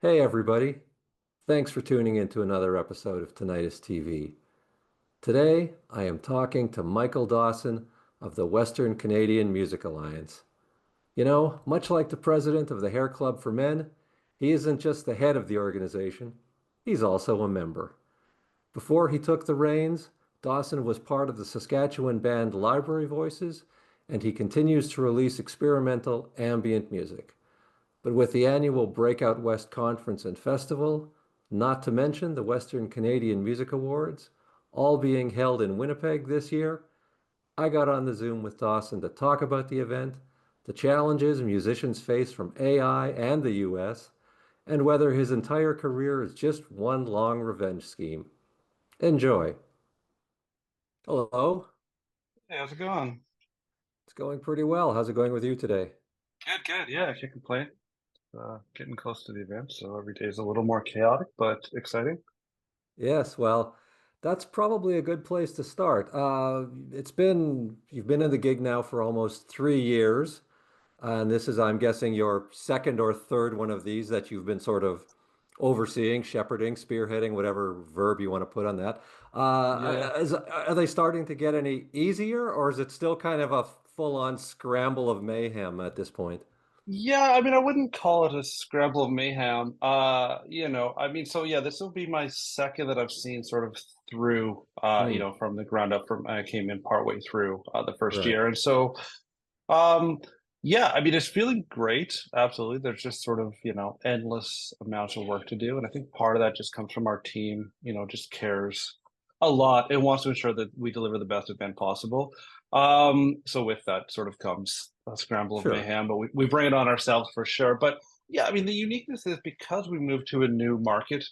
Hey everybody, thanks for tuning in to another episode of Tinnitist TV. Today I am talking to Michael Dawson of the Western Canadian Music Alliance. You know, much like the president of the Hair Club for Men, he isn't just the head of the organization, he's also a member. Before he took the reins, Dawson was part of the Saskatchewan band Library Voices, and he continues to release experimental ambient music. But with the annual BreakOut West Conference and Festival, not to mention the Western Canadian Music Awards, all being held in Winnipeg this year, I got on the Zoom with Dawson to talk about the event, the challenges musicians face from AI and the US, and whether his entire career is just one long revenge scheme. Enjoy. Hello. Hey, how's it going? It's going pretty well. How's it going with you today? Good, good. Yeah, I can't complain. Getting close to the event, so every day is a little more chaotic, but exciting. Yes, well, that's probably a good place to start. You've been in the gig now for almost 3 years, and this is, I'm guessing, your second or third one of these that you've been sort of overseeing, shepherding, spearheading, whatever verb you want to put on that. Yeah. Are they starting to get any easier, or is it still kind of a full-on scramble of mayhem at this point? Yeah, I mean, I wouldn't call it a scramble of mayhem. So yeah, this will be my second that I've seen sort of through, Hmm, from the ground up from I came in partway through the first right. year. And so Um, yeah, I mean, it's feeling great. Absolutely. There's just sort of, endless amounts of work to do. And I think part of that just comes from our team, just cares a lot and wants to ensure that we deliver the best event possible. So with that sort of comes a scramble of Sure. mayhem, but we bring it on ourselves for sure. But yeah, I mean, the uniqueness is because we move to a new market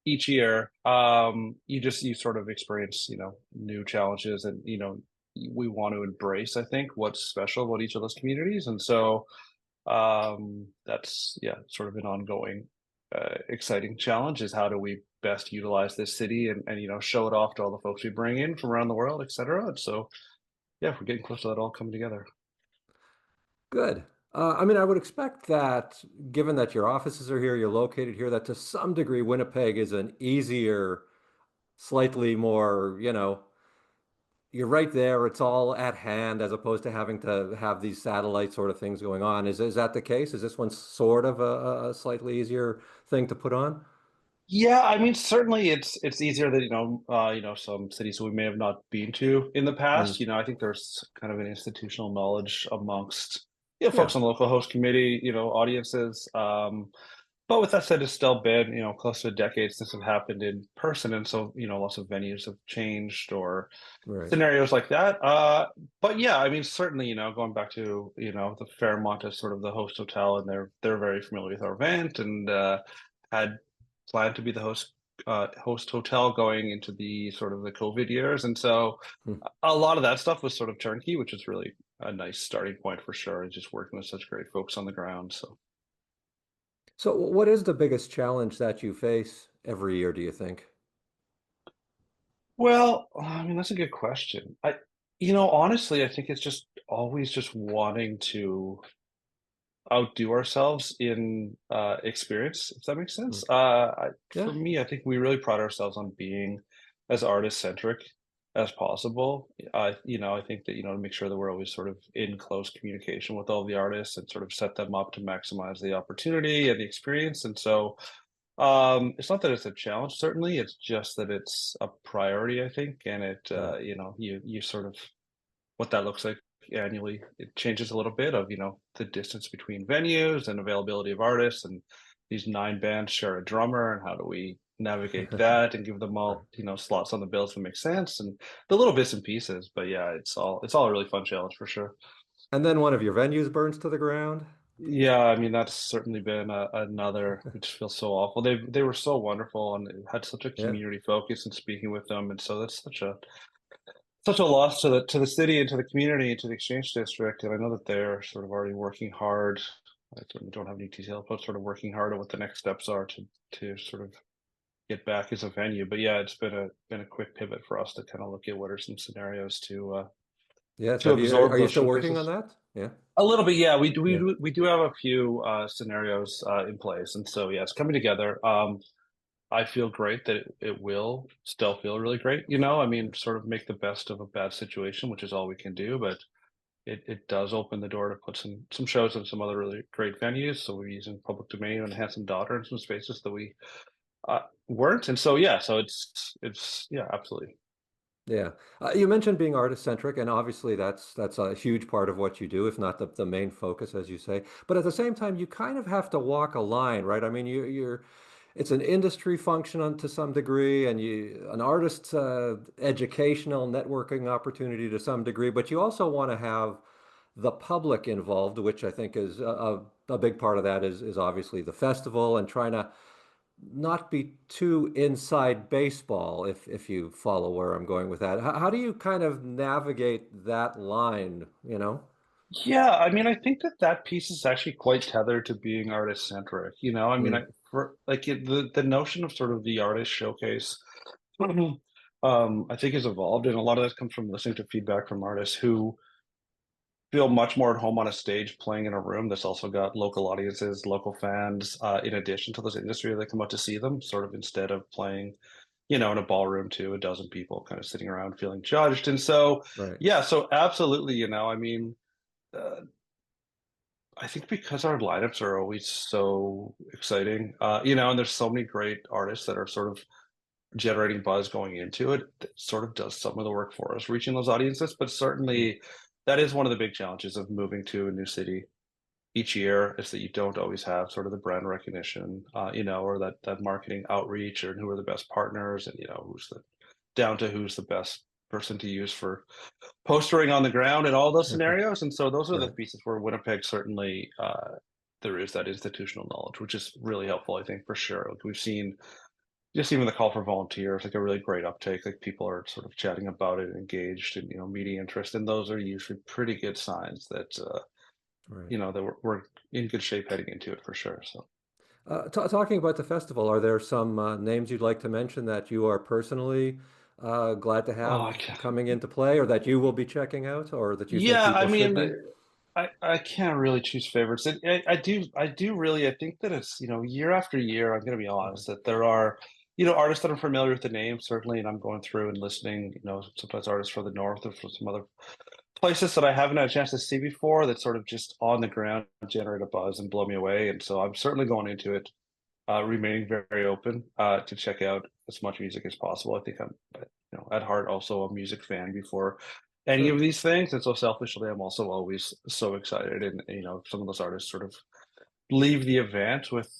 each year, you sort of experience, new challenges and, we want to embrace, I think, what's special about each of those communities. And so that's, yeah, sort of an ongoing, exciting challenge is how do we best utilize this city and, show it off to all the folks we bring in from around the world, et cetera. And so, yeah, we're getting close to that all coming together. Good. I mean, I would expect that, given that your offices are here, you're located here, that to some degree Winnipeg is an easier, slightly more, you're right there. It's all at hand as opposed to having to have these satellite sort of things going on. Is that the case? Is this one sort of a slightly easier thing to put on? Yeah, I mean, certainly it's easier that, some cities we may have not been to in the past. Mm, I think there's kind of an institutional knowledge amongst, folks yeah. on the local host committee, audiences. But with that said, it's still been, close to a decade since it happened in person. And so, lots of venues have changed or Right. scenarios like that. But yeah, I mean, certainly, going back to, the Fairmont as sort of the host hotel, and they're very familiar with our event and had planned to be the host hotel going into the sort of the COVID years. And so Hmm. a lot of that stuff was sort of turnkey, which is really a nice starting point for sure, and just working with such great folks on the ground. So So, what is the biggest challenge that you face every year, do you think? well, I mean, that's a good question. Honestly, I think it's just always just wanting to outdo ourselves in experience, if that makes sense. Mm. For Yeah. me, I think we really pride ourselves on being as artist centric as possible. I think that, to make sure that we're always sort of in close communication with all the artists and sort of set them up to maximize the opportunity and the experience. And so it's not that it's a challenge, certainly. It's just that it's a priority, I think. And Yeah. you sort of what that looks like annually. It changes a little bit of, the distance between venues and availability of artists. And these nine bands share a drummer, and how do we navigate that and give them Right. all, slots on the bills that make sense and the little bits and pieces. But yeah, it's all a really fun challenge for sure. And then one of your venues burns to the ground. Yeah, I mean that's certainly been another. It just feels so awful. They were so wonderful and it had such a Yeah. community focus in speaking with them, and so that's such a loss to the city and to the community and to the exchange district. And I know that they're sort of already working hard. I certainly don't have any details, but sort of working hard on what the next steps are to sort of get back as a venue. But yeah, it's been a quick pivot for us to kind of look at what are some scenarios Yes. to Have you, are absorb you those still working on showcases. that? Yeah. A little bit, yeah. Yeah. We do have a few scenarios in place, and so yeah, it's coming together. I feel great that it will still feel really great. I mean, sort of make the best of a bad situation, which is all we can do, but it does open the door to put some shows in some other really great venues. So we're using public domain and Handsome Daughter in some spaces that we weren't, and so yeah, so it's yeah, absolutely. Yeah. You mentioned being artist centric, and obviously that's a huge part of what you do, if not the main focus, as you say. But at the same time, you kind of have to walk a line, right? I mean, you're it's an industry function to some degree, and an artist's educational networking opportunity to some degree, but you also want to have the public involved, which I think is a big part of that is obviously the festival and trying to not be too inside baseball, if you follow where I'm going with that. How do you kind of navigate that line, you know? Yeah, I mean, I think that that piece is actually quite tethered to being artist centric. I mean, Mm, the notion of sort of the artist showcase, I think has evolved, and a lot of that comes from listening to feedback from artists who feel much more at home on a stage playing in a room that's also got local audiences, local fans, in addition to those industry that come out to see them, sort of instead of playing, in a ballroom to a dozen people kind of sitting around feeling judged. And so, right. yeah, so absolutely, I mean, uh, I think because our lineups are always so exciting, and there's so many great artists that are sort of generating buzz going into it, that sort of does some of the work for us, reaching those audiences. But Mm, certainly, that is one of the big challenges of moving to a new city each year is that you don't always have sort of the brand recognition, or that marketing outreach, or who are the best partners, and who's the down to who's the best person to use for postering on the ground in all those scenarios. And so those are the right. pieces where Winnipeg certainly there is that institutional knowledge, which is really helpful, I think, for sure. Like we've seen just even the call for volunteers, like a really great uptake. Like people are sort of chatting about it, engaged, and media interest, and those are usually pretty good signs that Right. that we're in good shape heading into it for sure. So. Talking about the festival, are there some names you'd like to mention that you are personally glad to Oh, have coming into play, or that you will be checking out, or that you think yeah. I people should mean, be? I can't really choose favorites. I do really. I think that it's year after year. I'm going to be Right. honest that there are artists that I'm familiar with the name certainly, and I'm going through and listening. Sometimes artists from the north or from some other places that I haven't had a chance to see before that sort of just on the ground generate a buzz and blow me away. And so I'm certainly going into it remaining very open to check out as much music as possible. I think I'm, at heart also a music fan before any of Sure. these things, and so selfishly, I'm also always so excited. And some of those artists sort of leave the event with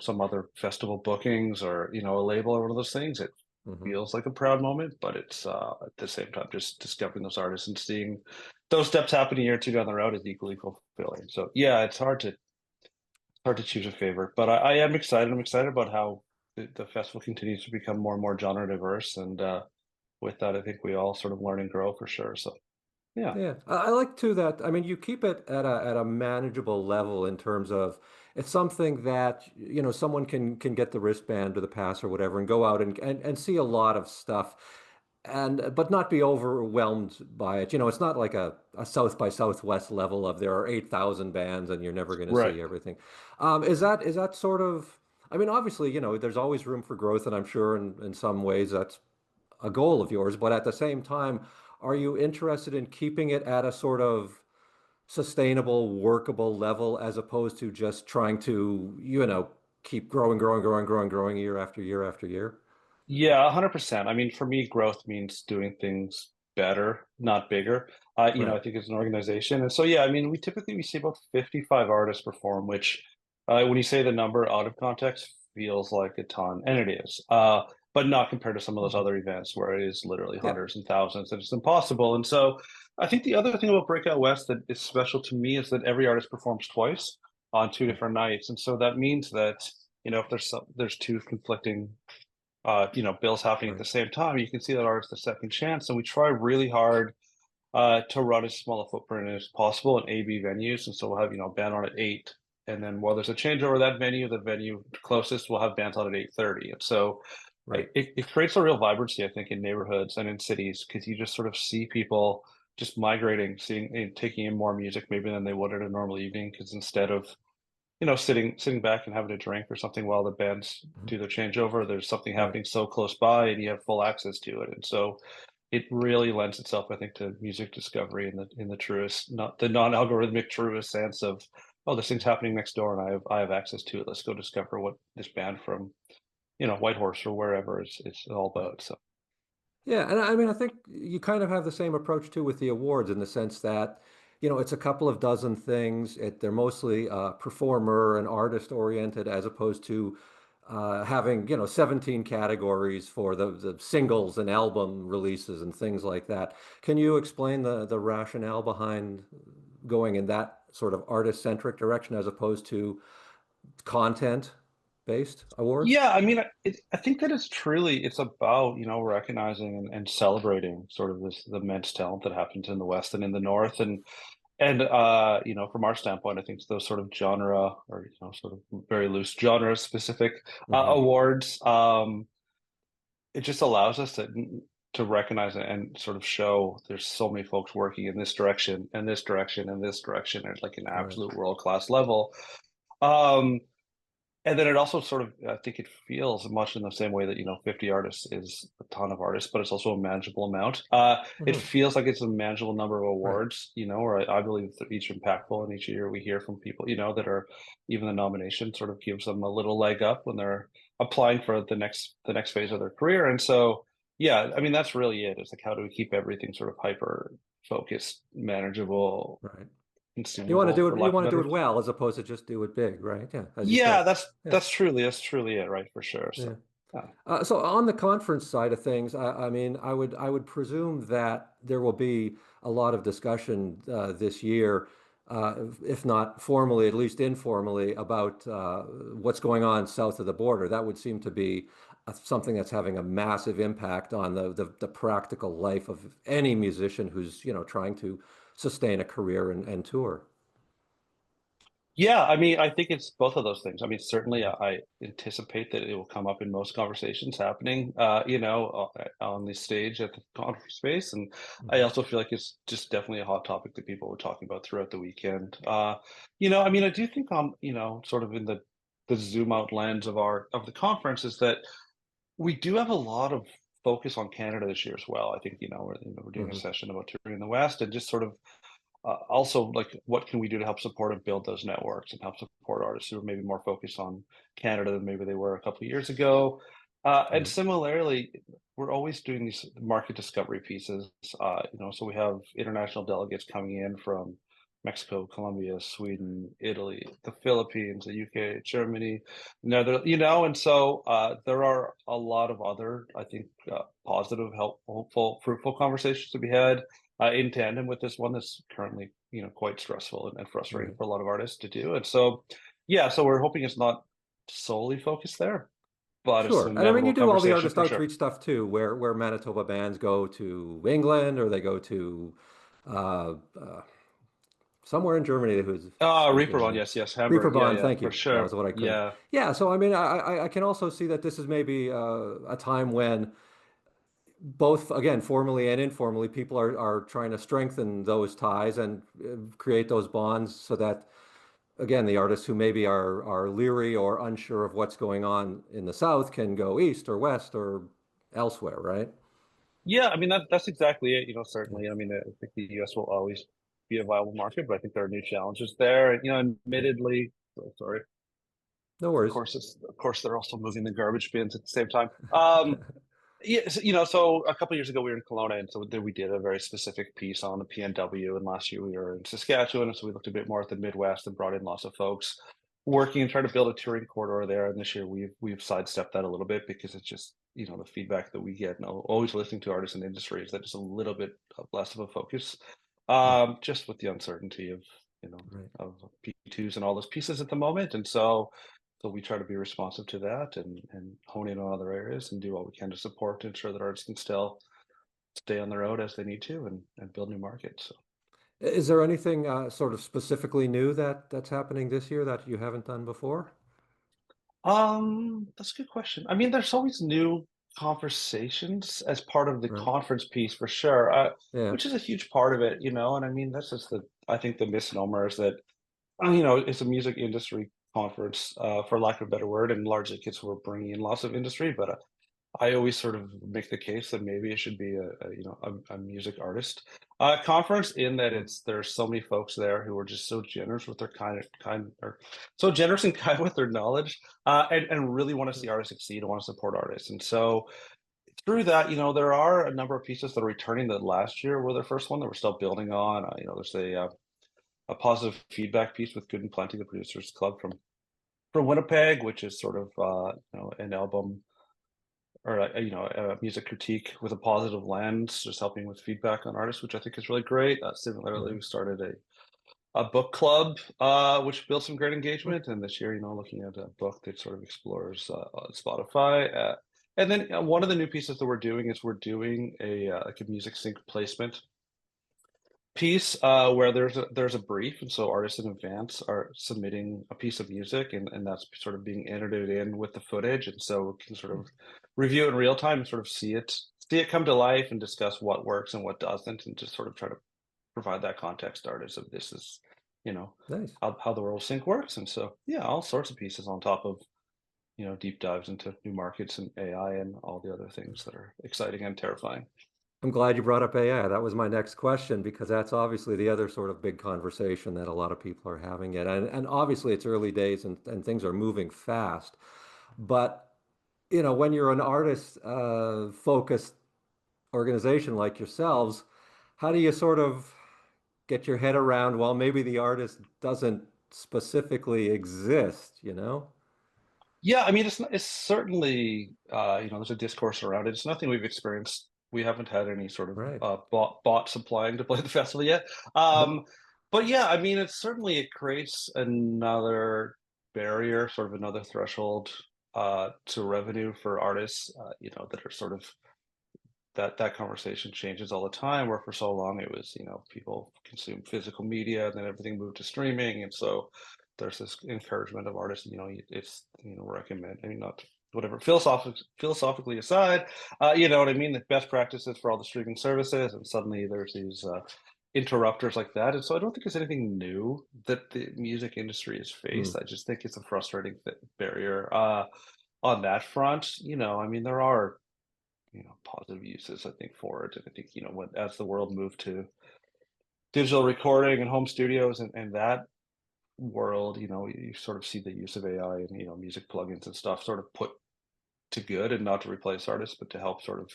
some other festival bookings or a label or one of those things. It Hmm. feels like a proud moment, but it's at the same time just discovering those artists and seeing those steps happen a year or two down the road is equally fulfilling. So yeah, it's hard to choose a favorite, but I am excited. I'm excited about how the festival continues to become more and more genre diverse, and with that, I think we all sort of learn and grow for sure. So yeah, Yeah, I like too that. I mean, you keep it at a manageable level in terms of it's something that someone can get the wristband or the pass or whatever and go out and see a lot of stuff, and but not be overwhelmed by it. It's not like a South by Southwest level of there are 8,000 bands and you're never going to right. see everything. Is that sort of? I mean, obviously, there's always room for growth, and I'm sure in some ways that's a goal of yours, but at the same time, are you interested in keeping it at a sort of sustainable, workable level as opposed to just trying to, keep growing, growing, growing, growing, growing year after year after year? Yeah, 100%. I mean, for me, growth means doing things better, not bigger. I Right. think it's an organization, and so yeah, I mean, we see about 55 artists perform, which when you say the number out of context feels like a ton, and it is. But not compared to some of those Mhm. other events where it is literally Yeah. hundreds and thousands, and it's impossible. And so I think the other thing about Breakout West that is special to me is that every artist performs twice on two different nights, and so that means that if there's two conflicting bills happening at Right. the same time, you can see that artist a second chance. And we try really hard to run as small a footprint as possible in A/B venues. And so we'll have, band on at 8. And then while there's a changeover that venue, the venue closest will have bands on at 8:30. And so Right. it creates a real vibrancy, I think, in neighborhoods and in cities because you just sort of see people. just migrating, seeing and taking in more music maybe than they would at a normal evening, because instead of sitting back and having a drink or something while the bands Mhm. do their changeover, there's something Right. happening so close by and you have full access to it. And so it really lends itself, I think, to music discovery in the truest, not the non-algorithmic truest sense of, oh, this thing's happening next door and I have access to it. Let's go discover what this band from, Whitehorse or wherever it's all Right. about. So Yeah, and I mean, I think you kind of have the same approach too with the awards in the sense that, it's a couple of dozen things. They're mostly performer and artist oriented as opposed to having, 17 categories for the singles and album releases and things like that. Can you explain the rationale behind going in that sort of artist-centric direction as opposed to content-based awards? yeah, I mean, I think that it's about recognizing and celebrating sort of the immense talent that happens in the West and in the North, and from our standpoint, I think those sort of genre or sort of very loose genre specific Hmm. awards, it just allows us to recognize and sort of show there's so many folks working in this direction and this direction and this direction at like an Right. absolute world class level. Um, and then it also sort of, I think it feels much in the same way that, 50 artists is a ton of artists, but it's also a manageable amount. It Hmm. feels like it's a manageable number of Right. awards, where I believe that each impactful, and each year we hear from people, that are even the nomination sort of gives them a little leg up when they're applying for the next phase of their career. And so, yeah, I mean, that's really it. It's like, how do we keep everything sort of hyper focused, manageable, Right. You want to consumable, do for it, you lack of want to do better. it well as opposed to just do it big, right? Yeah, as you Yeah, said. that's Yeah. that's truly it, right, for sure. Yeah. So, So on the conference side of things, I mean, I would presume that there will be a lot of discussion this year, if not formally, at least informally, about what's going on south of the border. That would seem to be something that's having a massive impact on the practical life of any musician who's, trying to sustain a career and tour. yeah, I mean, I think it's both of those things. I mean, certainly, I anticipate that it will come up in most conversations happening, on the stage at the conference space, and I Mhm. also feel like it's just definitely a hot topic that people were talking about throughout the weekend. I mean, I do think sort of in the zoom out lens of the conference is that we do have a lot of focus on Canada this year as well. I think we're doing a Mhm. session about touring in the West, and just sort of also, like, what can we do to help support and build those networks and help support artists who are maybe more focused on Canada than maybe they were a couple of years ago? And Right. similarly, we're always doing these market discovery pieces. So we have international delegates coming in from Mexico, Colombia, Sweden, Italy, the Philippines, the UK, Germany, Netherlands, and so there are a lot of other, I think, positive, hopeful, fruitful conversations to be had in tandem with this one that's currently, quite stressful and frustrating Right. for a lot of artists to do. And so, yeah, so we're hoping it's not solely focused there, but it's Sure. an And I mean, you inevitable do all the conversation artist for sure. outreach stuff too, where Manitoba bands go to England or they go to uh, somewhere in Germany who's escaping Reaper on, me. yes, yes, Hamburg. Yeah, Reeperbahn, yeah, thank for you. That was sure. what I couldn't. Yeah. Yeah, so I mean, I can also see that this is maybe a time when both, again, formally and informally, people are trying to strengthen those ties and create those bonds so that, again, the artists who maybe are leery or unsure of what's going on in the South can go east or west or elsewhere, right? Yeah, I mean that's exactly it. Yeah. Certainly. I mean, I think the US will always be a viable market, but I think there are new challenges there. And admittedly, so sorry, No worries. of course they're also moving the garbage bins at the same time. Yeah, so a couple of years ago we were in Kelowna, and so there we did a very specific piece on the PNW. And last year we were in Saskatchewan, and so we looked a bit more at the Midwest and brought in lots of folks working and trying to build a touring corridor there. And this year we've sidestepped that a little bit because it's just the feedback that we get, and always listening to artists and industry is that it's a little bit less of a focus, Mm, just with the uncertainty of right. of P2s and all those pieces at the moment. And so we try to be responsive to that and hone in on other areas and do what we can to support to ensure that artists can still stay on the road as they need to and build new markets. So, Is there anything sort of specifically new that's happening this year that you haven't done before? that's a good question. I mean, there's always new conversations as part of the Right. conference piece for sure, Yeah. which is a huge part of it, and I mean, that's just I think the misnomer is that, it's a music industry conference, for lack of a better word, and largely kids who are bringing in lots of industry, but, I always sort of make the case that maybe it should be a music artist conference in that Mm. there's so many folks there who are just so generous with their kind or so generous and kind with their knowledge, and really want to see artists succeed and want to support artists. And so through that, there are a number of pieces that are returning that last year were their first one that we're still building on. There's a positive feedback piece with Good and Plenty, the producers club from Winnipeg, which is sort of an album or a music critique with a positive lens, just helping with feedback on artists, which I think is really great. Similarly, Mhm. we started a book club, which built some great engagement. And this year, looking at a book that sort of explores on Spotify. And then one of the new pieces that we're doing is we're doing like a music sync placement piece where there's a brief, and so artists in advance are submitting a piece of music, and that's sort of being edited in with the footage, and so we can sort of review it in real time and sort of see it come to life and discuss what works and what doesn't, and just sort of try to provide that context to artists of this is Nice. how the world sync works. And so yeah, all sorts of pieces on top of deep dives into new markets and AI and all the other things that are exciting and terrifying. I'm glad you brought up AI. That was my next question because that's obviously the other sort of big conversation that a lot of people are having it. And obviously it's early days and things are moving fast. But, when you're an artist focused organization like yourselves, how do you sort of get your head around, well, maybe the artist doesn't specifically exist, you know? Yeah, I mean, it's certainly, there's a discourse around it. It's nothing we've experienced. We haven't had any sort of Right. bots applying to play the festival yet. But yeah, I mean, it creates another barrier, sort of another threshold to revenue for artists, that are sort of that conversation changes all the time. Where for so long it was, people consume physical media, and then everything moved to streaming, and so there's this encouragement of artists. It's recommend. I mean, not whatever philosophically aside, you know what I mean. The best practices for all the streaming services, and suddenly there's these interrupters like that. And so I don't think it's anything new that the music industry has faced. Mm. I just think it's a frustrating barrier on that front. I mean, there are positive uses, I think, for it. And I think, as the world moved to digital recording and home studios and that world, you sort of see the use of AI and, music plugins and stuff sort of put to good and not to replace artists, but to help sort of,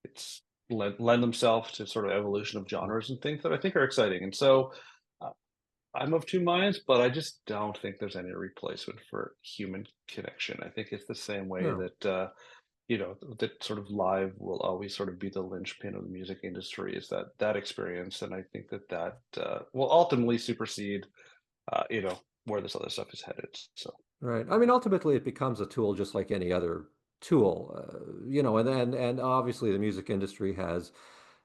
it's lend themselves to sort of evolution of genres and things that I think are exciting. And so uh, I'm of two minds, but I just don't think there's any replacement for human connection. I think it's the same way No. that, that sort of live will always sort of be the linchpin of the music industry is that experience. And I think that will ultimately supersede, where this other stuff is headed. So, Right. I mean, ultimately, it becomes a tool just like any other tool, and obviously the music industry has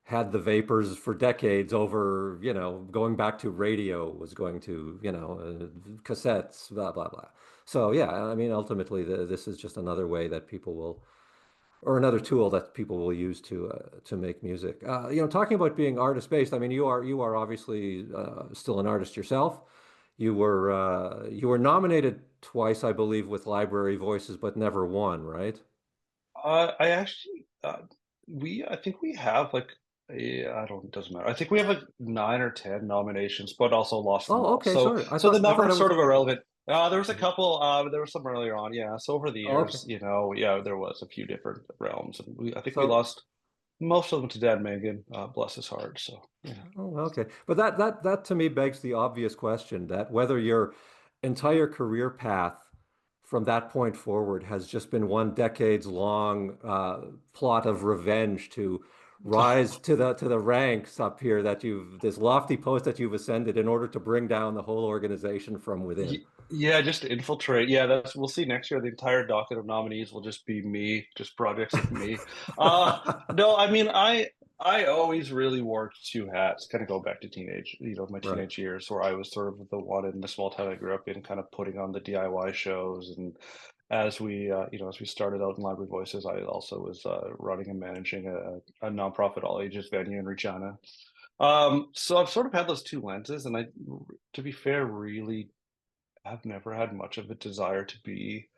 had the vapors for decades over, going back to radio was going to, cassettes, blah, blah, blah. So, yeah, I mean, ultimately, this is just another way that people will, or another tool that people will use to make music. Talking about being artist based, I mean, you are obviously still an artist yourself. You were nominated twice, I believe, with Library Voices, but never won, right? I actually, I think we have like, I don't, it doesn't matter. I think we have like 9 or 10 nominations, but also lost them Oh, all. okay, So, sorry. I so the thought I number thought it is sort was. of irrelevant. There was a Mhm. couple, there was some earlier on. Yeah. So over the Oh, okay. years, yeah, there was a few different realms, and I think we So, lost most of them to Dad Megan, bless his heart. So, yeah. oh, okay. But that to me begs the obvious question that whether your entire career path from that point forward has just been one decades long plot of revenge to rise to the ranks up here that you've this lofty post that you've ascended in order to bring down the whole organization from within. Yeah, just to infiltrate. Yeah, we'll see next year. The entire docket of nominees will just be me, just projects of me. No, I mean, I always really worked two hats. Kind of go back to my Right. teenage years, where I was sort of the one in the small town I grew up in, kind of putting on the DIY shows and as we, as we started out in Library Voices, I also was running and managing a nonprofit all ages venue in Regina. So I've sort of had those two lenses, and to be fair, really, I've never had much of a desire to be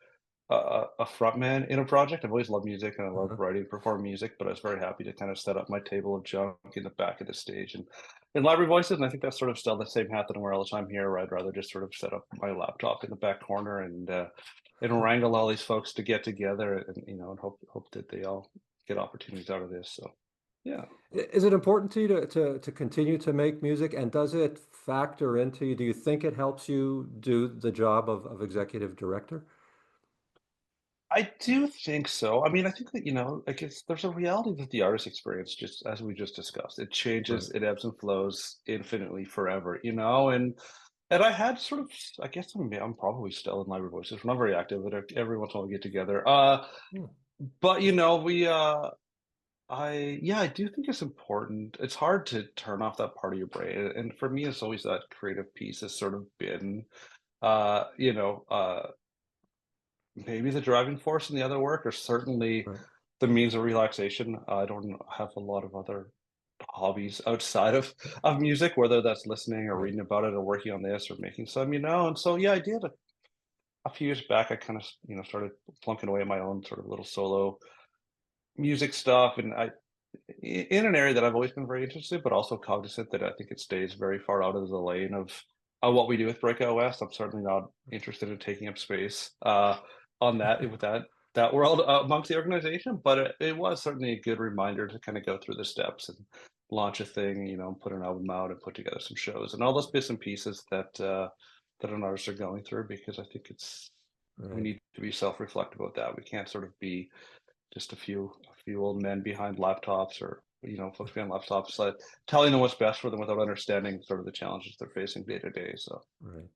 a frontman in a project. I've always loved music and I love Uh-huh. writing, perform music, but I was very happy to kind of set up my table of junk in the back of the stage and in Library Voices. And I think that's sort of still the same hat that I wear all the time here, where I'd rather just sort of set up my laptop in the back corner and wrangle all these folks to get together and and hope that they all get opportunities out of this. So yeah. Is it important to you to continue to make music, and does it factor into you? Do you think it helps you do the job of executive director? I do think so. I mean, I think that, like there's a reality that the artist experience, just as we just discussed, it changes, Right. it ebbs and flows infinitely forever, and I had sort of, I guess I'm probably still in Library Voices. We're not very active, but every once in a while we get together. Hmm. But I do think it's important. It's hard to turn off that part of your brain. And for me, it's always that creative piece has sort of been, uh, you know, uh, maybe the driving force in the other work, or certainly Right. the means of relaxation. I don't have a lot of other hobbies outside of music, whether that's listening or Right. reading about it or working on this or making some, and so yeah, I did a few years back. I kind of started plunking away at my own sort of little solo music stuff, and in an area that I've always been very interested, but also cognizant that I think it stays very far out of the lane of what we do with Breakout West. I'm certainly not interested in taking up space on that with that world amongst the organization, but it was certainly a good reminder to kind of go through the steps and launch a thing, put an album out and put together some shows and all those bits and pieces that an artist are going through, because I think we Right. need to be self-reflective about that. We can't sort of be just a few old men behind laptops, or folks behind laptops, like telling them what's best for them without understanding sort of the challenges they're facing day to day. So Right.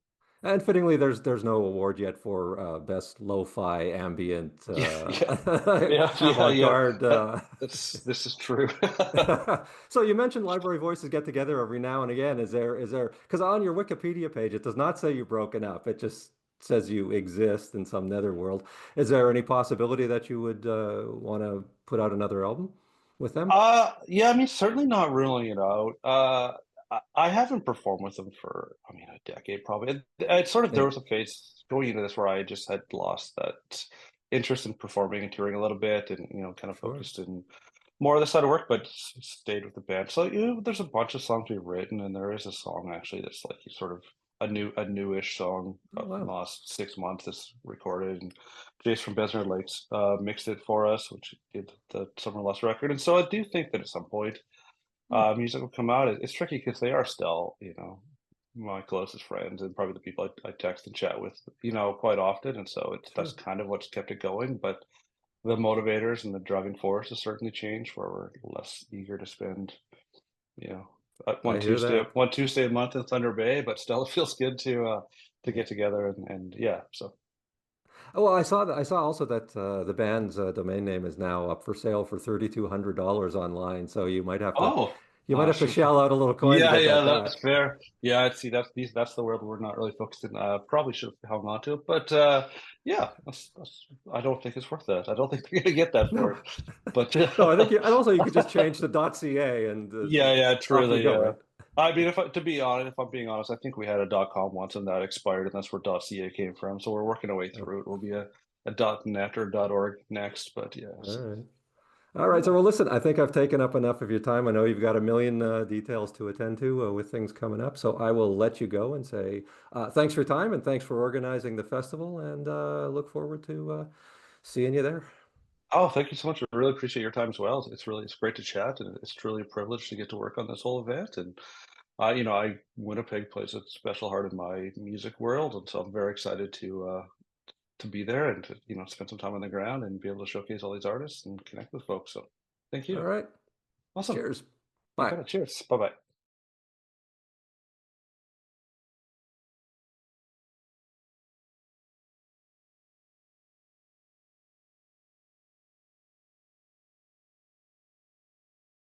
And fittingly, there's no award yet for best lo-fi ambient yeah, yeah, yeah, yeah, yeah. avant-garde. This is true. So you mentioned Library Voices get together every now and again. Is there because on your Wikipedia page it does not say you've broken up. It just says you exist in some netherworld. Is there any possibility that you would want to put out another album with them? Yeah, I mean, certainly not ruling it out. I haven't performed with them for, I mean, a decade probably. It sort of, there Yeah, was a phase going into this where I just had lost that interest in performing and touring a little bit, and kind of sure. focused in more of the side of work, but stayed with the band. So there's a bunch of songs we've written, and there is a song actually that's like sort of a newish song Oh from the wow. last 6 months that's recorded, and Jace from Besner Lakes mixed it for us, which did the Summer Lost record. And so I do think that at some point Hmm. music will come out. It's tricky because they are still, my closest friends and probably the people I text and chat with, quite often. And so that's Sure. kind of what's kept it going. But the motivators and the driving force has certainly changed, where we're less eager to spend, you know, I hear that. one Tuesday a month in Thunder Bay, but still it feels good to Yeah. get together and yeah. So Oh, well, I saw that. I saw also that the band's domain name is now up for sale for $3,200 online. So oh, you might have to sure. shell out a little coin to Yeah, get yeah, that that's back. fair. Yeah, see, that's the world we're not really focused in. Probably should have hung on to it, but yeah, I don't think it's worth that. I don't think they're gonna get that for No, it. But no, I think and also you could just change the .ca and yeah, yeah, off you truly, go, yeah. right? I mean, to be honest, if I'm being honest, I think we had a .com once and that expired, and that's where .ca came from. So we're working our way Oh, through it. We'll be a .net or .org next, but yeah, all so right. All right. So, yeah. well, listen, I think I've taken up enough of your time. I know you've got a million details to attend to with things coming up. So I will let you go and say thanks for your time and thanks for organizing the festival and look forward to seeing you there. Oh, thank you so much. I really appreciate your time as well. It's great to chat, and it's truly a privilege to get to work on this whole event. And Winnipeg plays a special heart in my music world, and so I'm very excited to be there and to spend some time on the ground and be able to showcase all these artists and connect with folks. So, thank All you. right. Awesome. Cheers. You Bye. got it. Cheers. Bye bye.